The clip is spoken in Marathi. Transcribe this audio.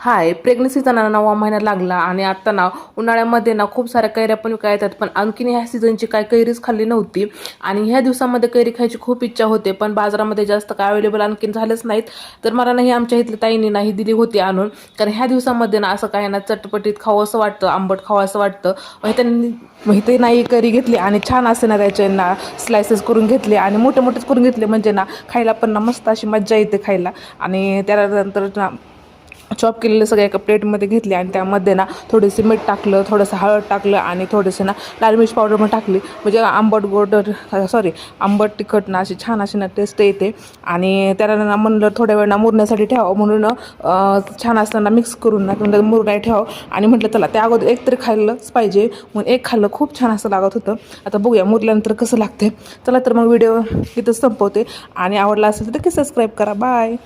हाय, प्रेग्नन्सीचा 9वा महिना लागला आणि आता ना उन्हाळ्यामध्ये ना खूप साऱ्या कैऱ्या पण विकायला येतात, पण आणखीन ह्या सीझनची काय कैरीच खाल्ली नव्हती आणि ह्या दिवसामध्ये कैरी खायची खूप इच्छा होते, पण बाजारामध्ये जास्त काय अवेलेबल आणखीन झालंच नाहीत. तर मला नाही आमच्या इथल्या ताईंनी नाही दिली होती आणून, कारण ह्या दिवसामध्ये ना असं काय ना चटपटीत खावं असं वाटतं, आंबट खावं असं वाटतं. मग इथे नाही कैरी घेतली आणि छान असे ना त्याचे ना स्लायसेस करून घेतले आणि मोठे मोठेच करून घेतले, म्हणजे ना खायला पण ना मस्त अशी मज्जा येते खायला. आणि त्यानंतर ना चॉप केलेले सगळे एका प्लेटमध्ये घेतले आणि त्यामध्ये ना थोडेसे मीठ टाकलं, थोडंसं हळद टाकलं आणि थोडेसे ना लाल मिर्च पावडर पण टाकली, म्हणजे आंबट तिखट ना अशी छान अशी ना टेस्ट येते. आणि त्याला ना म्हणलं थोड्या वेळ ना मुरण्यासाठी ठेवावं, म्हणून छान असताना मिक्स करून ना मुरडाय ठेवावं आणि म्हटलं चला त्या अगोदर एक तरी खाल्लंच पाहिजे, म्हणून एक खाल्लं. खूप छान असं लागत होतं. आता बघूया मुरल्यानंतर कसं लागते. चला तर मग व्हिडिओ इथंच संपवते आणि आवडला असेल तर नक्की सबस्क्राईब करा. बाय.